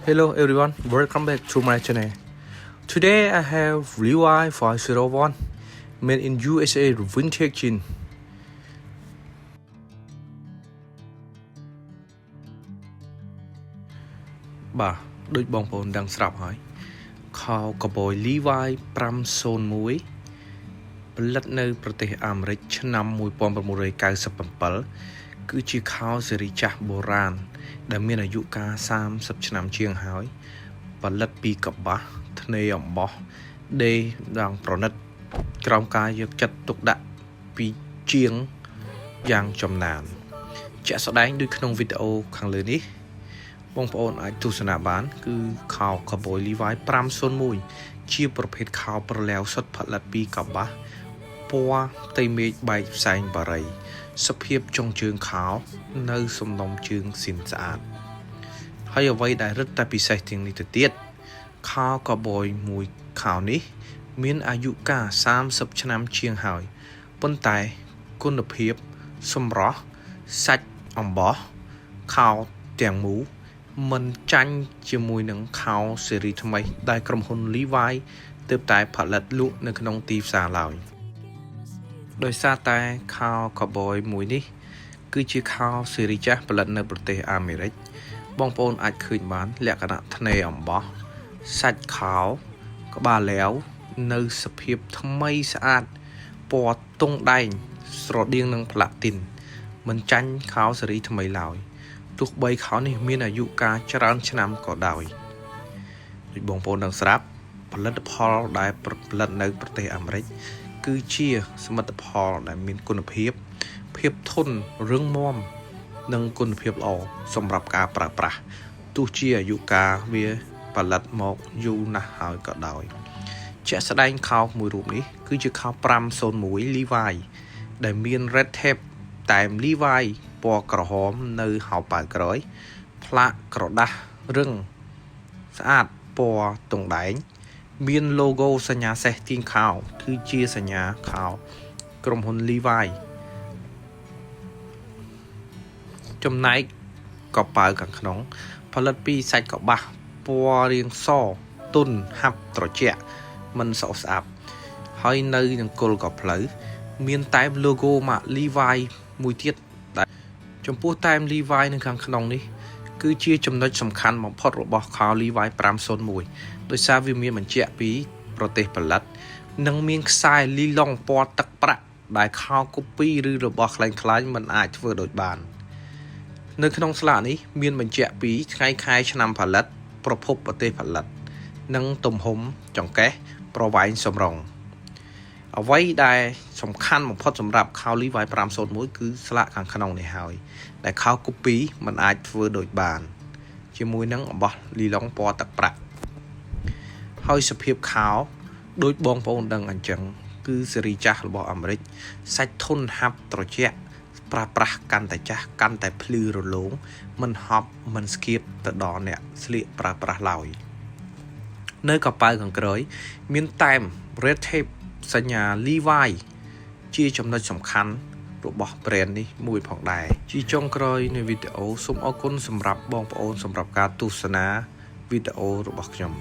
Hello everyone, welcome back to my channel. Today I have Levi 501 made in USA vintage jean. បាទដូចបងប្អូនដឹងស្រាប់ហើយខោកបយ Levi 501ផលិតនៅប្រទេសអាមេរិកឆ្នាំ1997គឺជាខោស៊េរីចាស់បុរាណដែលមានអាយុកាល30ឆ្នាំជាងហើយផលិតពីកប្បាសធ្នេអំបោះដេរយ៉ាងប្រណិតក្រោមការយកចិត្តទុកដាក់ពីជាងយ៉ាងចំណានជាក់ស្ដែងដូចក្នុងវីដេអូខាងលើនេះបងប្អូនអាចទស្សនាបានគឺខោកបយ Levi 501ជាប្រភេទខោប្រឡាវសុទ្ធផលិតពីកប្បាសពណ៌ផ្ទៃមេឃបែកផ្សែងបារីសភាពចុងជើងខោនៅសំណុំជើងស៊ីនស្អាតហើយអ្វីដែលរឹតតែពិសេសជាងនេះទៅទៀតខោកបយមួយខោនេះមានអាយុកាល30ឆ្នាំជាងហើយប៉ុន្តែគុណភាពសម្រស់សាច់អំបោះខោទាំងមូលមិនចាញ់ជាមួយនឹងខោស៊េរីថ្មីដែលក្រុមហ៊ុន Levi ទើបតែផលិតលក់នៅក្នុងទីផ្សារឡើយដោយសារតែខោកបយមួយនេះគឺជាខោស៊េរីចាស់ផលិតនៅប្រទេសអាមេរិកបងប្អូនអាចឃើញបានលក្ខណៈធ្នេអំបោះសាច់ខោក្បាលឡាវនៅសភាពថ្មីស្អាតពណ៌ទង់ដែងស្រដៀងនឹងផ្លាទីនមិនចាញ់ខោស៊េរីថ្មីឡើយទោះបីខោនេះមានអាយុកាលច្រើនឆ្នាំក៏ដោយដូចបងប្អូនដឹងស្រាប់ផលិតផលដែលផលិតនៅប្រទេសអាមេរិកគឺជាសមិទ្ធផលដែលមានគុណភាពភាពធន់រឹងមាំនិងគុណភាពល្អសម្រាប់ការប្រើប្រាស់ទោះជាអាយុកាលវាផលិតមកយូរណាស់ហើយក៏ដោយជាក់ស្ដែងខោមួយរូបនេះគឺជាខោ501 Levi ដែលមាន red tape តែម Levi ពណ៌ក្រហមនៅហោប៉ៅក្រោយផ្លាកក្រដាស់រឹងស្អាតពណ៌ទង់ដែងមាន logo សញ្ញាសេះទាញខោគឺជាសញ្ញាខោក្រុមហ៊ុន Levi ចំណែកកប៉ៅខាងក្នុងផលិតពីសាច់កប្បាសពណ៌រាងសទន់ហាប់ត្រជាក់មិនស្អុះស្អាប់ហើយនៅនឹងគល់កផ្លូវមានតែម logo ម៉ាក Levi មួយទៀតចំពោះតែម Levi នៅខាងក្នុងនេះគឺជាចំណុចសំខាន់បំផុតរបស់ខោ Levi 501ដោយសារវាមានបញ្ជាក់ពីប្រទេសផលិតនិងមានខ្សែលីឡុងពណ៌ទឹកប្រាក់ដែលខោកូពីឬរបស់ខ្លែងៗមិនអាចធ្វើដូចបាននៅក្នុងស្លាកនេះមានបញ្ជាក់ពីថ្ងៃខែឆ្នាំផលិតប្រភពប្រទេសផលិតនិងទំហំចង្កេះប្រវែងសម្រងអ្វីដែលសំខាន់បំផុតសម្រាប់ខោ Levi 501គឺស្លាកខាងក្នុងនេះហើយដែលខោកូពីមិនអាចធ្វើដូចបានជាមួយនឹងអំបោះលីឡុងពណ៌ទឹកប្រាក់ហើយសភាពខោដូចបងប្អូនដឹងអញ្ចឹងគឺស៊េរីចាស់របស់អាមេរិកសាច់ធន់ហាប់ត្រជាក់ប្រើប្រាស់កាន់តែចាស់កាន់តែភ្លឺរលោងមិនហប់មិនស្គៀបទៅដល់អ្នកស្លៀកប្រើប្រាស់ឡើយនៅកប៉ៅខាងក្រោយមានតែម red tape សញ្ញា Levi ជាចំណុចសំខាន់របស់ brand នេះមួយផងដែរជាចុងក្រោយនៃវីដេអូសូមអរគុណសម្រាប់បងប្អូនសម្រាប់ការទស្សនាវីដេអូរបស់ខ្ញុំ